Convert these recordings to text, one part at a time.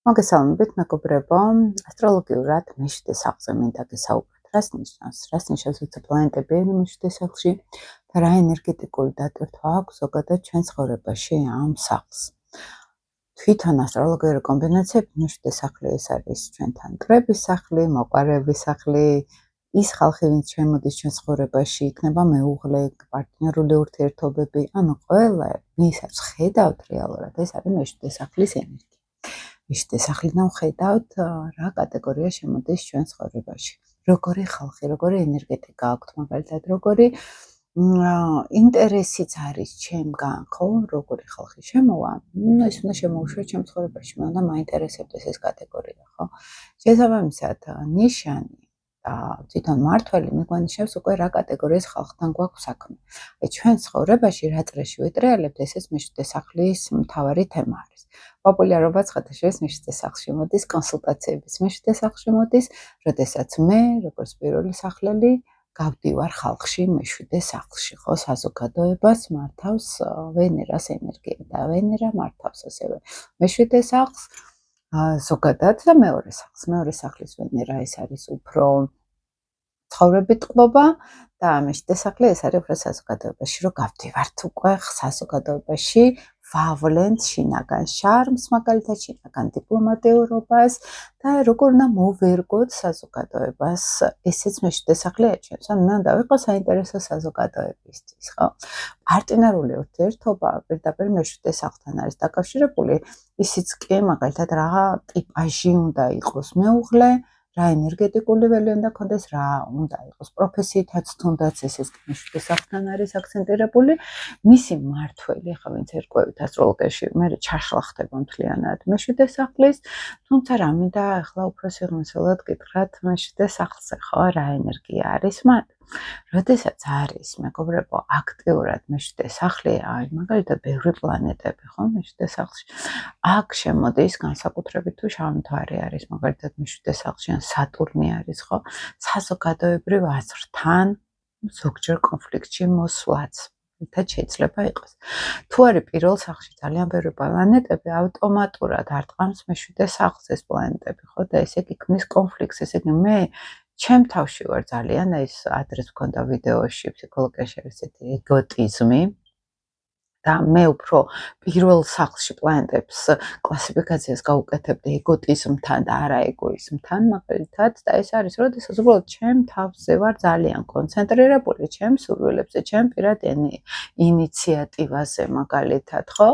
მოგესალმებით, მეგობრებო. ასტროლოგიურად მეშვიდე სახლზე მინდა გესაუბროთ. რას ნიშნავს? რას ნიშნავს, როცა პლანეტები են მეშვიდე სახლში და რა ენერგეტიკული დატვირთვა აქვს ზოგადად ჩვენ ცხოვრებაში ამ სახლს. თვითონ ასტროლოგიური კომბინაციები მეშვიდე სახლი ეს არის ჩვენთან მკრების სახლი, მოყარების სახლი, ის ხალხი, ვინც შემოდის ჩვენ ცხოვრებაში, იქნება მეუღლე, პარტნიორული ურთიერთობები, ანუ ყველა ვისაც ხედავთ რეალურად, ეს არის მეშვიდე სახლის ენერგია. მეშვიდე სახლიდან ხედავთ რა კატეგორია შემოდის ჩვენ ცხოვრებაში. როგორი ხალხი, როგორი ენერგეტიკა აქვთ, მაგალითად, როგორი ინტერესიც არის ჩემგან, ხო, როგორი ხალხი შემოვა, ეს უნდა შემოუშვა ჩემ ცხოვრებაში, მე უნდა მაინტერესებდეს ეს კატეგორია, ხო? შესაბამისად, ნიშანი და თვითონ მართველი მიგვანიშნავს უკვე რა კატეგორიის ხალხთან გვაქვს საქმე. ჩვენ ცხოვრებაში რა წრეში ვიტრიალებთ, ესეც მეშვიდე სახლის მთავარი თემა არის. პოპულარობაც ხათაშორის მეშვიდე სახლში მოდის, კონსულტაციების მეშვიდე სახლში მოდის, როდესაც მე, როგორც პირველი სახლელი, გავდივარ ხალხში მეშვიდე სახლში, ხო, საზოგადოებას მართავს ვენერას ენერგია და ვენერა მართავს ასევე მეშვიდე სახლს, ზოგადად და მეორე სახლს. მეორე სახლის ვენერა ეს არის უფრო ცხოვრებით ყლობა და მეშვიდე სახლი ეს არის უფრო საზოგადოებაში, რომ გავდივართ უკვე საზოგადოებაში, ვავლენთ შინაგან შარმს, მაგალითად შინაგან დიპლომატიურობას და როგორ უნდა მოვერგოთ საზოგადოებას, ესეც მეშვიდე სახლი აჩვენებს. ანუ მე უნდა ვიყო საინტერესო საზოგადოებისთვის, ხო? პარტნიორული ურთიერთობა პირდაპირ მეშვიდე სახლთან არის დაკავშირებული, ისიც კი მაგალითად რა ტიპაჟი უნდა იყოს მეუღლე, რა ენერგეტიკული ველი უნდა ქონდეს, რა უნდა იყოს პროფესიითაც თუნდაც ესეც მეშვიდე სახლთან არის აქცენტირებული, მისი მართველი, ახლა ვინც ერკვევით ასტროლოგიაში, მე ჩაშლახდება მთლიანად მეშვიდე სახლის, თუმცა რა მინდა ახლა უფრო სიღრმისეულად გითხრათ მეშვიდე სახლზე, ხო, რა ენერგია არის მათ. როდესაც არის, მეგობრებო, აქტიურად მეშვიდე სახლი, აი, მაგალითად, ბევრი პლანეტები, ხო, მეშვიდე სახლში. აქ შემოდის განსაკუთრებით თუ შავმთვარე არის, მაგალითად, მეშვიდე სახლში ან სატურნი არის, ხო, საზოგადოებრივ აზრთან ზოგჯერ კონფლიქტში მოსვლაც. თაც შეიძლება იყოს. თუ არის პირველ სახლში ძალიან ბევრი პლანეტები, ავტომატურად არტყამს მეშვიდე სახლს ეს პლანეტები, ხო, და ესე იგი ქმნის კონფლიქტს, ესე იგი მე ჩემ თავში ვარ ძალიან, ეს ადრეს მქონდა ვიდეოში ფსიქოლოგიაში არის ესეთი ეგოტიზმი და მე უფრო პირველ სახლში პლანეტებს კლასიფიკაციას გავუკეთებდი ეგოტიზმთან და არა ეგოიზმთან, მაგალითად, და ეს არის, როდესაც უბრალოდ ჩემ თავზე ვარ ძალიან კონცენტრირებული, ჩემ სურვილებზე, ჩემ პირად ინიციატივაზე, მაგალითად, ხო?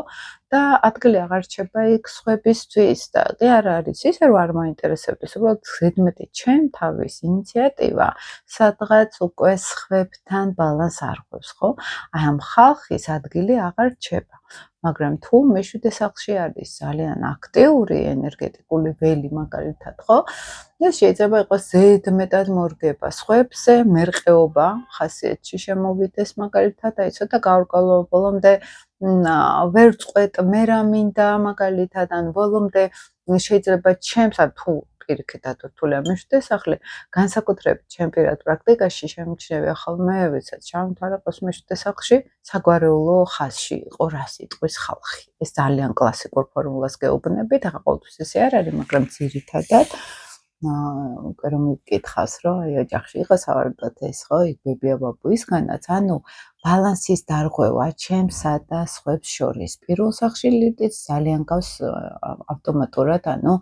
და ადგილი აღარ რჩება იქ სხვებისთვის და კი არ არის ისე რომ არ მაინტერესებდეს, უბრალოდ ზედმეტი ჩემ თავის ინიციატივა სადღაც უკვე სხვებთან ბალანსს არღვევს, ხო? აი ამ ხალხის ადგილი აღარ რჩება. მაგრამ თუ მეშვიდე სახლში არის ძალიან აქტიური ენერგეტიკული ველი, მაგალითად, ხო? ეს შეიძლება იყოს ზედმეტად მორგება სხვებზე, მერყეობა ხასიათში შემოვიდეს, მაგალითად, აი ცოტა გაურკვეველ ბოლომდე ვერ წყვეტ, მე რა მინდა, მაგალითად, ან ბოლომდე შეიძლება ჩემს თუ პირიქითად რთულია მეშვიდე სახლი, განსაკუთრებით ჩემ პირად პრაქტიკაში შემჩნევია ხოლმე, ვისაც ჩამოთვალე ყოს მეშვიდე სახლში, საგვარეულო ხაზში იყო რა სიტყვის ხალხი. ეს ძალიან კლასიკურ ფორმულას გეუბნებით, ახლა ყოველთვის ესე არ არის, მაგრამ ძირითადად უკვე რომ მიკითხავს, რომ აი ოჯახში იყო სავარაუდოდ ეს, ხო, იგვებია ბაბუისგანაც, ანუ ბალანსის დარღვევა ჩემსა და სხვებს შორის. პირველ სახლში ლიდიც ძალიან გავს ავტომატურად, ანუ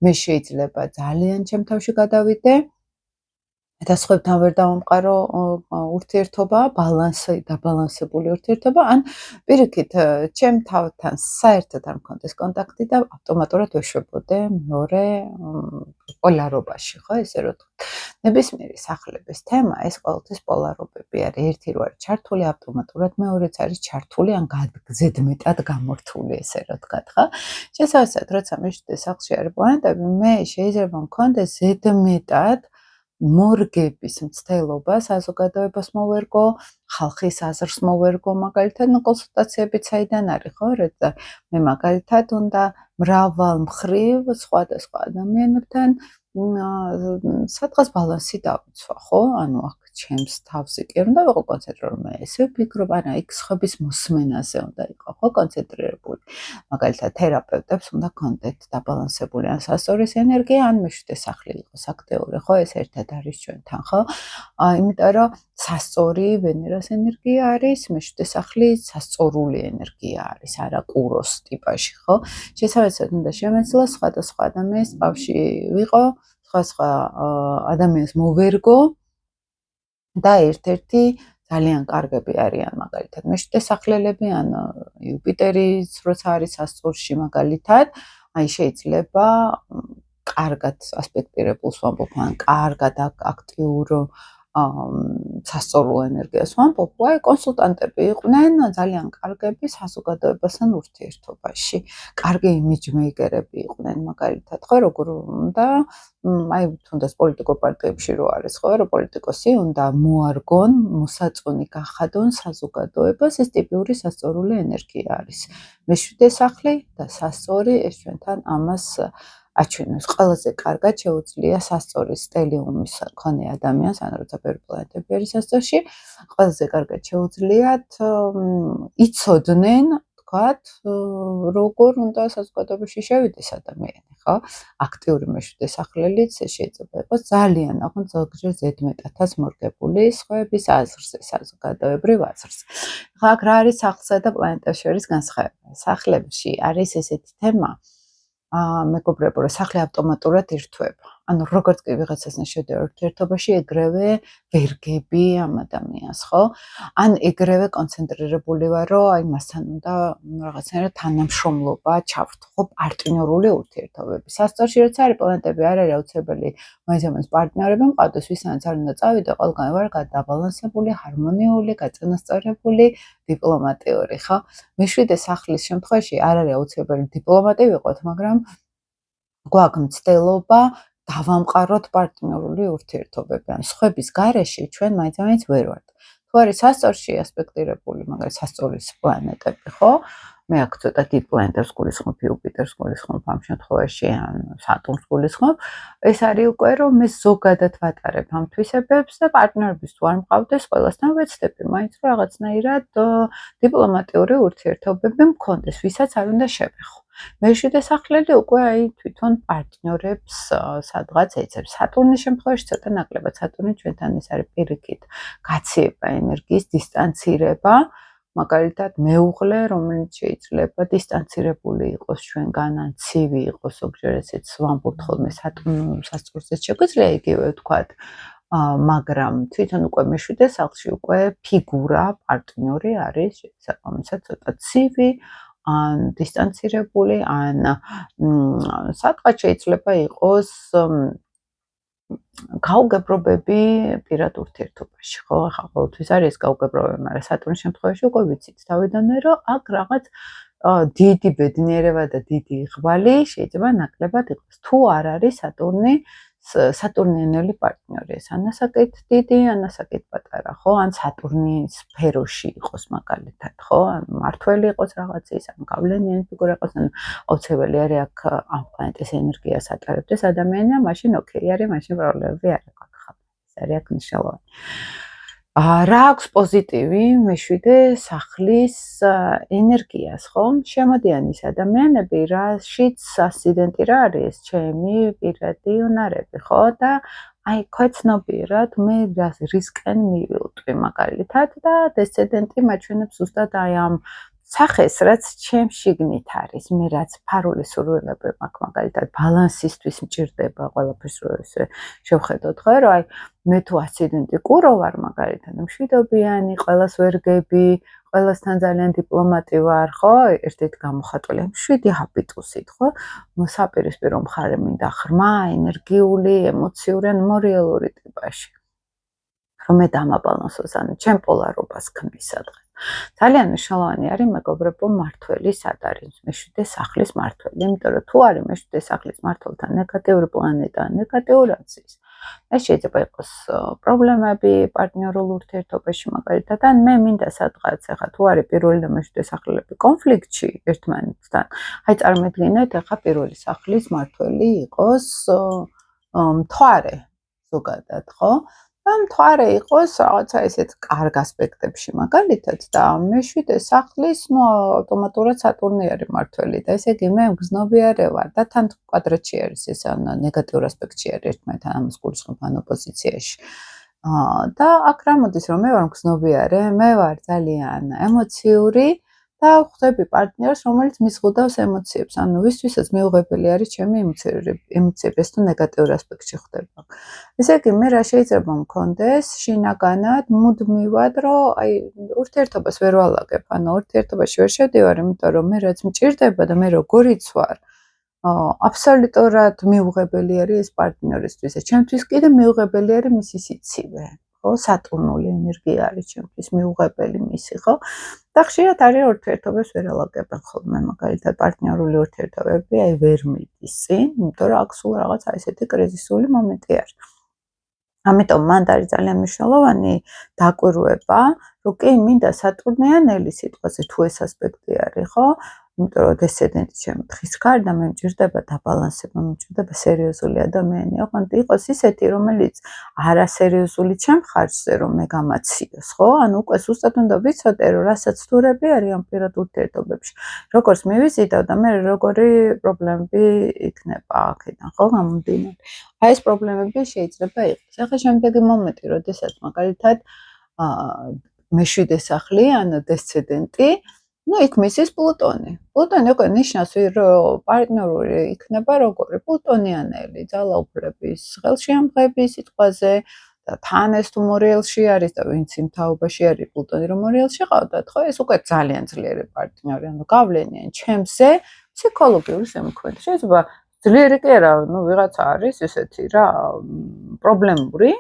მე შეიძლება ძალიან ჩემ თავში გადავიდე და სხვებთან ვერ დავამყარო ურთიერთობა, დაბალანსებული ურთიერთობა, ან პირიქით ჩემ თავთან საერთოდ არ მქონდეს კონტაქტი და ავტომატურად ვეშვებოდე მეორე პოლარობაში, ხო, ესე რომ ვთქვათ. ნებისმიერი სახლების თემა ეს ყოველთვის პოლარობები არის. ერთი რო არის ჩართული ავტომატურად, მეორეც არის ჩართული ან ზედმეტად გამორთული, ესე რომ ვთქვათ, ხო? შესაბამისად, როცა მეშვიდე სახლში არის პლანეტები, მე შეიძლება მქონდეს ზედმეტად მორგების მცდელობა საზოგადოებას მოვერგო, ხალხის აზრს მოვერგო მაგალითად, კონსულტაციებიც საიდან არის, ხო? როცა მე მაგალითად უნდა მრავალ მხრივ სხვადასხვა ადამიანებთან სადღაც ბალანსი დავიცვა, ხო? ანუ აქ ჩემს თავზე კი არ უნდა ვიყო კონცენტრირებული, მე ესე ვფიქრობ, არა, იქ სხვების მოსმენაზე უნდა იყო, ხო, კონცენტრირებული. მაგალითად, თერაპევტებს უნდა კონდეთ დაბალანსებული ან სასწორის ენერგია, ან მეშვიდე სახლი იყოს აქტიური, ხო, ეს ერთად არის ჩვენთან, ხო? იმიტომ რომ სასწორი ვენერას ენერგია არის, მეშვიდე სახლი სასწორული ენერგია არის, არა კუროს ტიპაში, ხო? შესაბამისად, უნდა შემეძლო სხვადასხვა ადამიანის ბავში ვიყო, სხვა ადამიანს მოვერგო და ერთ-ერთი ძალიან კარგები არიან მაგალითად მეშვიდე სახლელები ან იუპიტერის როცა არის სასწორში მაგალითად, აი შეიძლება კარგად ასპექტირებულს ვამბობ, ან კარგად აქტიურ სასწორულ ენერგიას ვამბობ, აი კონსულტანტები იყვნენ ძალიან კარგები საზოგადოებასთან ურთიერთობაში. კარგი იმიჯმეიკერები იყვნენ მაგალითად, ხო, როგორ უნდა აი თუნდაც პოლიტიკურ პარტიებში რო არის, ხო, რომ პოლიტიკოსი უნდა მოარგონ, მოსაწონი გახადონ საზოგადოებას, ეს ტიპიური სასწორული ენერგია არის. მეშვიდე სახლი და სასწორი ეს ჩვენთან ამას აჩვენებს. ყველაზე კარგად შეუძლია სასწორის სტელიუმის მქონე ადამიანს, ან როცა ბევრი პლანეტები არის სასწორში, ყველაზე კარგად შეუძლიათ იცოდნენ, თქვათ, როგორ უნდა საზოგადოებაში შევიდეს ადამიანი, ხო? აქტიური მეშვიდე სახლელიც შეიძლება იყოს ძალიან ზოგჯერ ზედმეტათაც მორგებული სხვების აზრზე, საზოგადოებრივ აზრზე. ხო, აქ რა არის სახლსა და პლანეტას შორის განსხვავება? სახლებში არის ესეთი თემა, მეგობრებო, რომ სახლი ავტომატურად ირთვება. ანუ როგორც კი ვიღაცას შევდივარ ურთიერთობაში, ეგრევე ვერგები ამ ადამიანს, ხო? ან ეგრევე კონცენტრირებული ვარ, რომ აი მასთან უნდა რაღაცნაირად თანამშრომლობა ჩავრთო, ხო, პარტნიორული ურთიერთობები. სასწორში როცა არის პლანეტები, არ არის აუცილებელი მაინც პარტნიორები მყავდეს, ვისთანაც არ უნდა წავიდე, ყველგან ვარ დაბალანსებული, ჰარმონიული, გაწონასწორებული, დიპლომატიური, ხო? მეშვიდე სახლის შემთხვევაში არ არის აუცილებელი დიპლომატი ვიყოთ, მაგრამ გვაქვს მცდელობა დავამყაროთ პარტნიორული ურთიერთობები. ან სხვების გარეშე ჩვენ მაინც ვერ ვართ. თუ არის სასწორში ასპექტირებული, მაგალითად სასწორის პლანეტები, ხო? მე აქ ცოტა დიდ პლანეტებს გულისხმობ, იუპიტერს გულისხმობ ამ შემთხვევაში, ან სატურნს გულისხმობ. ეს არის უკვე რომ მე ზოგადად ვატარებ ამ თვისებებს და პარტნიორების თუ არ მყავდეს, ყველასთან ვეცდები, მაინც რომ რაღაცნაირად დიპლომატიური ურთიერთობები მქონდეს, ვისაც არ უნდა შევეხო. მეშვიდე სახლელი უკვე აი თვითონ პარტნიორებს სადღაც ეცებს. სატურნის შემთხვევაში ცოტა ნაკლებად. სატურნი ჩვენთან ეს არის პირიქით გაციება ენერგიის, დისტანცირება, მაგალითად მეუღლე, რომელიც შეიძლება დისტანცირებული იყოს ჩვენგან, ან ცივი იყოს, ზოგჯერ ესეც ვამბობთ ხოლმე სატურნის სასწორზეც შეგვიძლია იგივე ვთქვათ, მაგრამ თვითონ უკვე მეშვიდე სახლში უკვე ფიგურა, პარტნიორი არის შესაბამისად ცოტა ცივი, ან დისტანცირებული, ან სადღაც შეიძლება იყოს გაუგებრობები პირად ურთიერთობაში, ხო? ახლა ყოველთვის არის გაუგებრობები, მაგრამ სატურნის შემთხვევაში უკვე ვიცით თავიდანვე, რომ აქ რაღაც დიდი ბედნიერება და დიდი იღბალი შეიძლება ნაკლებად იყოს. თუ არ არის სატურნიანელი პარტნიორი, ეს ანასაკეთ დიდი, ანასაკეთ პატარა, ხო? ან სატურნის სფეროში იყოს მაგალითად, ხო? ან მართველი იყოს რაღაცის, ან გავლენიანი ფიგურა იყოს, ან აუცილებელი არის აქ ამ პლანეტის ენერგიას ატარებდეს ადამიანი და მაშინ ოკეი არის, მაშინ პრობლემები არ აქვს. ეს არის აქ მნიშვნელოვანი. რა აქვს პოზიტივი მეშვიდე სახლის ენერგიას, ხო? შემოდიანის ადამიანები, რაშიც ასციდენტი რა არის, ჩემი პირადი უნარები, ხო? და აი ქვეცნობიერად მე რისკენ მივილტვი მაგალითად და დესცენდენტი მაჩვენებს ზუსტად აი ამ სახეს, რაც ჩემს შიგნით არის, მე რაც ფარული სურვილები მაქვს მაგალითად ბალანსისთვის მჭირდება ყველაფერს რო ესე შევხედოთ, ხო, რომ აი მე თუ ასციდენტი კურო ვარ მაგალითად, მშვიდობიანი, ყველას ვერგები, ყველასთან ძალიან დიპლომატი ვარ, ხო, ერთ-ერთი გამოხატულია, მშვიდი ჰაბიტუსით, ხო, მოსაპირისპირო მხარე მინდა ღრმა, ენერგიული, ემოციური, მორიალური ტიპაში. რომ მე დამაბალანსოს, ან ჩემ პოლარობას ქმნის სადღაც. ძალიან მნიშვნელოვანი არის მეგობრებო მართველი სად არის მეშვიდე სახლის მართველი, იმიტომ რომ თუ არის მეშვიდე სახლის მმართველთან ნეგატიური პლანეტა, ნეგატიურ აცის, ეს შეიძლება იყოს პრობლემები პარტნიორულ ურთიერთობაში მაგალითად, ან მე მინდა სადღაც ახლა თუ არის პირველი და მეხუთე სახლები კონფლიქტში ერთმანეთთან, აი წარმოიდგინეთ ახლა პირველი სახლის მმართველი იყოს მთვარე ზოგადად, ხო? და მთვარე იყოს რაღაცა ესეთ კარგ ასპექტებში მაგალითად და მეშვიდე სახლის ავტომატურად სატურნი არის მმართველი და ესე იგი მე გზნობიარე ვარ და თან კვადრატში არის ეს ან ნეგატიურ ასპექტში არის ერთმანეთთან ამას გულისხმობ ან ოპოზიციაში. და აქ რა მოდის რომ მე ვარ გზნობიარე, მე ვარ ძალიან ემოციური და ხვდები პარტნიორს, რომელიც მიზღუდავს ემოციებს, ანუ ვისთვისაც მიუღებელი არის ჩემი ემოციები, ეს თუ ნეგატიურ ასპექტში ხდება. ესე იგი, მე რა შეიძლება მქონდეს შინაგანად, მუდმივად, რომ აი ურთიერთობას ვერ ვალაგებ, ანუ ურთიერთობაში ვერ შევდივარ, იმიტომ რომ მე რაც მჭირდება და მე როგორიც ვარ, აბსოლუტურად მიუღებელი არის ეს პარტნიორისთვის. ჩემთვის კიდე მიუღებელი არის მისი სიცივე. ხო, სატურნული ენერგია არის ჩემთვის მიუღებელი მისი, ხო? და ხშირად არის ურთიერთობას ვერ ალაგებენ ხოლმე, მაგალითად პარტნიორული ურთიერთობები აი ვერ მიდის წინ, იმიტომ რომ აქ სულ რაღაცა ესეთი კრიზისული მომენტი არის. ამიტომ მანდ არის ძალიან მნიშვნელოვანი დაკვირვება, რომ კი მინდა სატურნიანელი სიტყვაზე თუ ეს ასპექტი არის, ხო? იმიტომ რომ დესცენდენტი ჩემი თხის ქარი და მე მჭირდება დაბალანსება, მე მჭირდება სერიოზული ადამიანი. ოღონდ იყოს ისეთი, რომელიც არასერიოზული ჩემ ხარჯზე რომ მე გამაციოს, ხო? ანუ უკვე ზუსტად უნდა ვიცოდე, რომ რასაც თურები არის ამ პირად ურთიერთობებში. როგორც მივიზიდავ და მე როგორი პრობლემები იქნება აქედან, ხო, გამომდინარე. აი ეს პრობლემები შეიძლება იყოს. ახლა შემდეგი მომენტი, როდესაც მაგალითად მეშვიდე სახლი ან დესცენდენტი ну, იქ მისის პლუტონი. პლუტონი უკვე ნიშნავს, რომ პარტნიორული იქნება როგორი პლუტონიანელი, ძალაუფლების ხელშეამღების სიტყვაზე და თან ეს თუ მორიელში არის და ვინც იმ თაობაში არის პლუტონი რომ მორიელში ყავდათ, ხო, ეს უკვე ძალიან ძლიერი პარტნიორი, ანუ გავლენიან ჩემზე ფსიქოლოგიური ზემოქმედება. შეიძლება ძლიერი კი არა, ну, ვიღაცა არის ესეთი რა, პრობლემური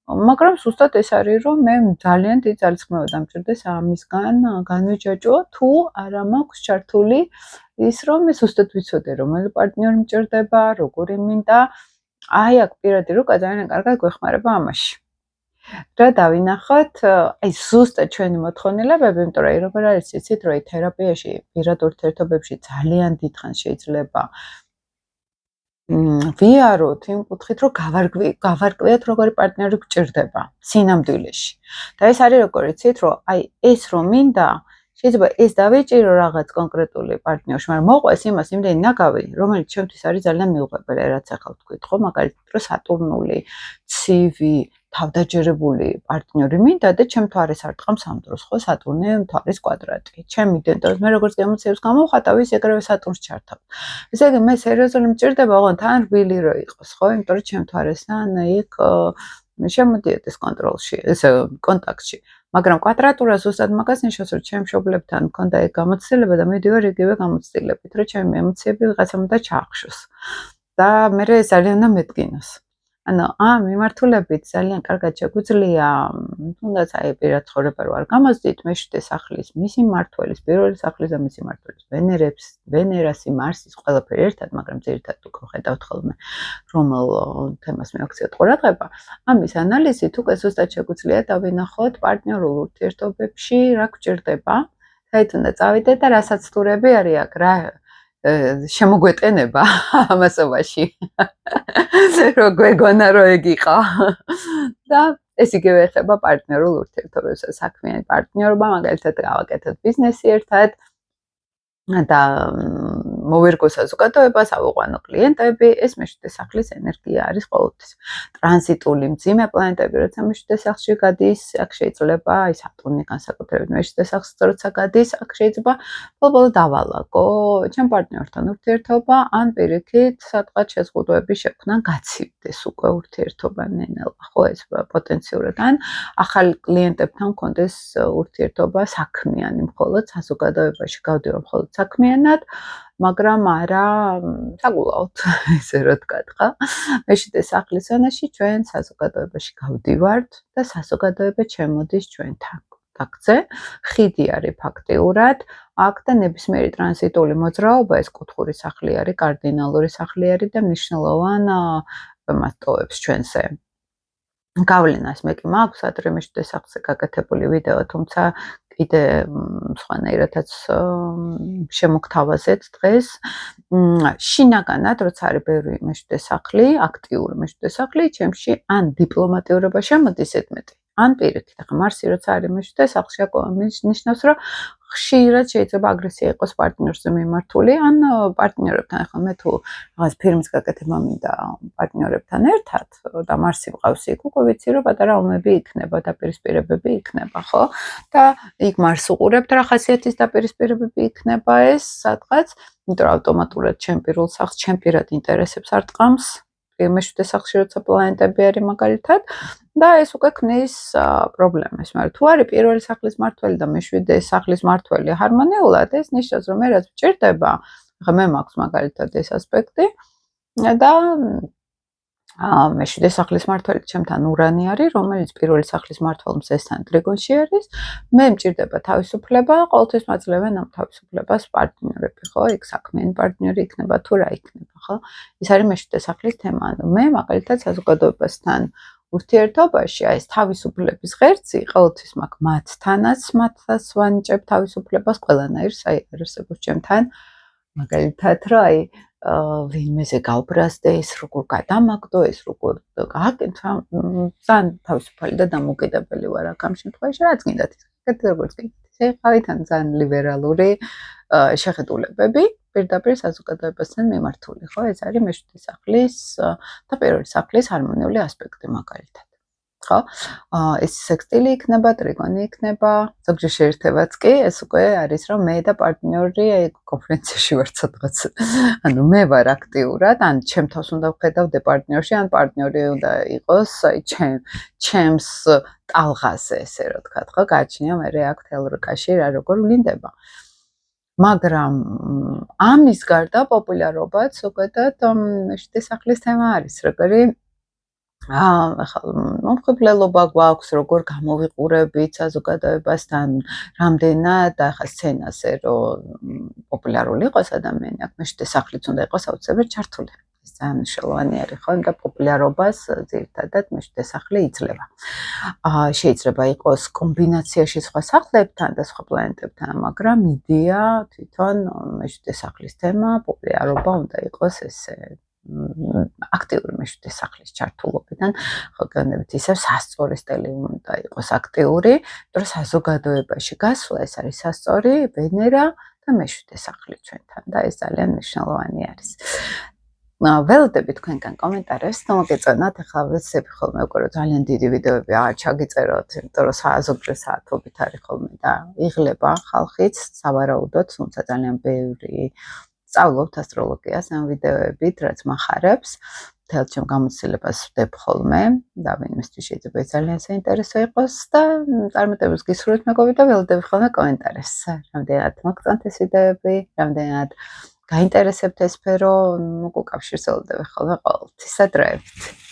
მაგრამ ზუსტად ეს არის, რომ მე ძალიან დიდი ძალისხმევა დამჭირდეს ამისგან განვიჯაჭვო, თუ არა მაქვს ჩართული ის, რომ მე ზუსტად ვიცოდე, რომელი პარტნიორი მჭირდება, როგორი მინდა. აი აქ პირადი რუკა ძალიან კარგად გვეხმარება ამაში. რა დავინახოთ, აი ზუსტად ჩვენი მოთხოვნილებები, იმიტომ რომ როგორ არის იცით, რომ თერაპიაში, პირად ურთიერთობებში ძალიან დიდხანს შეიძლება ვიაროთ იმ კუთხით, რომ გავარკვიოთ როგორი პარტნიორი გჭირდება სინამდვილეში. და ეს არის როგორ იცით, რომ აი ეს რომ მინდა, შეიძლება ეს დავიჭირო რაღაც კონკრეტული პარტნიორში, მაგრამ მოყვეს იმას იმდენი ნაგავი, რომელიც ჩემთვის არის ძალიან მიუღებელი, რაც ახლა ვთქვით, ხო, მაგალითად, რომ სატურნული, ცივი, თავდაჯერებული პარტნიორი მინდა და ჩემ თვარეს არ ტყამს ამ დროს, ხო, სატურნი თვარის კვადრატი. ჩემი იდენტობის მე როგორც ემოციებს გამოვხატავ, ის ეგრევე სატურნს ჩართავ. ესე იგი მე სერიოზული მჭირდება, ოღონდ თან რბილი რო იყოს, ხო, იმიტომ რომ ჩემ თვარესთან იქ შემოდიეთ ეს კონტროლში, ესე კონტაქტში. მაგრამ კვადრატურა ზუსტად მაგას ნიშნავს, რომ ჩემ მშობლებთან მქონდა ეგ გამოცდილება და მივდივარ იგივე გამოცდილებით, რომ ჩემი ემოციები ვიღაცამ უნდა ჩაახშოს. და მე ძალიან უნდა მედგინოს. ანუ ამ მიმართულებით ძალიან კარგად შეგვიძლია, თუნდაც აი პირად ცხოვრება რო არ გამოსდით, მეშვიდე სახლის მისი მმართველის, პირველი სახლის და მისი მმართველის, ვენერასი, მარსის, ყველაფერი ერთად, მაგრამ ძირითადად უკვე ხედავთ ხოლმე, რომელ თემას მიაქციოთ ყურადღება. ამის ანალიზით უკვე ზუსტად შეგვიძლია დავინახოთ პარტნიორულ ურთიერთობებში რა გვჭირდება, საით უნდა წავიდეთ და რასაც თურები არის აქ, რა შემოგვეტენება ამასობაში. რო გვეგონა რომ ეგ იყო. და ეს იგივე ეხება პარტნიორულ ურთიერთობებს, საქმიანი პარტნიორობა, მაგალითად გავაკეთოთ ბიზნესი ერთად და მოვერგო საზოგადოებას, ავუყვანო კლიენტები, ეს მეშვიდე სახლის ენერგია არის ყოველთვის. ტრანზიტული მძიმე პლანეტები, როცა მეშვიდე სახლში გადის, აქ შეიძლება აი სატურნი განსაკუთრებით მეშვიდე სახლში როცა გადის, აქ შეიძლება ბოლო დავალაგო ჩემ პარტნიორთან ურთიერთობა, ან პირიქით სადღაც შეზღუდვების შექმნა გაცივდეს უკვე ურთიერთობა ნენელა, ხო ეს პოტენციურად, ან ახალ კლიენტებთან მქონდეს ურთიერთობა საქმიანი, მხოლოდ საზოგადოებაში გავდივარ მხოლოდ საქმიანად, მაგრამ არა საგულაოდ, ესე რა ვთქვათ, ხო? მეშვიდე სახლის ზონაში ჩვენ საზოგადოებაში გავდივართ და საზოგადოება ჩემოდის ჩვენთან. კონტაქტზე, ხიდი არის ფაქტიურად, აქ და ნებისმიერი ტრანზიტული მოძრაობა, ეს კუთხური სახლი არის, კარდინალური სახლი არის და მნიშვნელოვან მას ტოვებს ჩვენზე გავლენას მე კი მაქვს ადრე მეშვიდე სახლზე გაკეთებული ვიდეო, თუმცა კიდე სხვანაირადაც შემოგთავაზეთ დღეს. შინაგანად, როცა არის ბევრი მეშვიდე სახლი, აქტიური მეშვიდე სახლი, ჩემში ან დიპლომატიურობა შემოდის ზედმეტი, ან პირიქით. ახლა მარსი როცა არის მეშვიდე სახლში, ნიშნავს, რომ ხშირად შეიძლება აგრესია იყოს პარტნიორზე მიმართული, ან პარტნიორებთან. ახლა მე თუ რაღაც ფირმის გაკეთება მინდა პარტნიორებთან ერთად და მარსი მყავს იქ, უკვე ვიცი, რომ პატარა ომები იქნება, დაპირისპირებები იქნება, ხო? და იქ მარს უყურებთ რა ხასიათის დაპირისპირებები იქნება ეს სადღაც, იმიტომ რომ ავტომატურად ჩემ პირველ სახლს ჩემ პირად ინტერესებს არ ტყამს. მეშვიდე სახლში როცა პლანეტები არის მაგალითად და ეს უკვე ქმნის პრობლემას, მაგრამ თუ არის პირველი სახლის მმართველი და მეშვიდე სახლის მმართველი ჰარმონიულად, ეს ნიშნავს, რომ მე რაც ვჭირდება, ახლა მე მაქვს მაგალითად ეს ასპექტი და მეშვიდე სახლის მმართველი ჩემთან ურანი არის, რომელიც პირველი სახლის მმართველ მზესთან ტრიგონში არის. მე მჭირდება თავისუფლება, ყოველთვის მაძლევენ ამ თავისუფლებას პარტნიორები, ხო? იქ საქმიანი პარტნიორი იქნება თუ რა იქნება, ხო? ეს არის მეშვიდე სახლის თემა. ანუ მე მაგალითად საზოგადოებასთან ურთიერთობაში აი ეს თავისუფლების ღერძი ყოველთვის მაქვს მათთანაც ვანიჭებ თავისუფლებას ყველანაირს, აი არსებობს ჩემთან მაგალითად რა აი ვინმეზე გავბრაზდე, ეს როგორ გადამაგდო, ეს როგორ გააკეთო, ძალიან თავისუფალი და დამოუკიდებელი ვარ აქ ამ შემთხვევაში, რაც გინდათ ისე როგორც გინდათ. ეხავითან ძალიან ლიბერალური შეხედულებები პირდაპირ საზოგადოებასთან მიმართული, ხო? ეს არის მეშვიდე სახლის და პირველი სახლის ჰარმონიული ასპექტი მაგალითად. ხო? ეს სექსტილი იქნება, ტრიგონი იქნება, ზოგჯერ შეერთებაც კი, ეს უკვე არის, რომ მე და პარტნიორი კონფერენციაში ვარ სადღაც. ანუ მე ვარ აქტიურად, ან ჩემ თავს უნდა ვხედავდე პარტნიორში, ან პარტნიორი უნდა იყოს აი ჩემს ტალღაზე, ესე რა ვთქვათ, ხო? გააჩნია მე აქ თელრკაში რა როგორ ვლინდება. მაგრამ ამის გარდა პოპულარობაც ზოგადად მეშვიდე სახლის თემა არის, როგორი მომხიბლელობა გვაქვს, როგორ გამოვიყურებით საზოგადოებასთან, რამდენად ახლა სცენაზე, რომ პოპულარული იყოს ადამიანი, აქ მეშვიდე სახლიც უნდა იყოს აუცილებლად ჩართული. ეს ძალიან მნიშვნელოვანი არის, ხო? და პოპულარობას ძირითადად მეშვიდე სახლი იძლევა. შეიძლება იყოს კომბინაციაში სხვა სახლებთან და სხვა პლანეტებთან, მაგრამ იდეა თვითონ მეშვიდე სახლის თემა, პოპულარობა უნდა იყოს ესე აქტიური მეშვიდე სახლის ჩართულობიდან, ხო გონებით ისევ სასწორი სტელი უნდა იყოს აქტიური, იმიტომ რომ საზოგადოებაში გასვლა ეს არის სასწორი, ვენერა და მეშვიდე სახლი ჩვენთან და ეს ძალიან მნიშვნელოვანი არის. ველოდები თქვენგან კომენტარებს, თუ მოგეწონათ, ახლა ვეცდები ხოლმე უკვე რომ ძალიან დიდი ვიდეოები ჩაგიწეროთ, იმიტომ რომ ზოგჯერ საათობით არის ხოლმე და იღლება ხალხიც, სავარაუდოდ, თუმცა ძალიან ბევრი სწავლობთ ასტროლოგიას ამ ვიდეოებით, რაც מחარებს. მთელ ჩემ გამოცდილებას ვდებ ხოლმე და ვინმესთვის შეიძლება ძალიან საინტერესო იყოს და წარმატებას გისურვებთ მეგობრი და ველოდები ხოლმე კომენტარებს. რამდენად მოგწონთ ეს ვიდეოები, რამდენად გაინტერესებთ ეს სფერო, უკავშირს ველოდები ხოლმე ყოველთვის. სადროებით.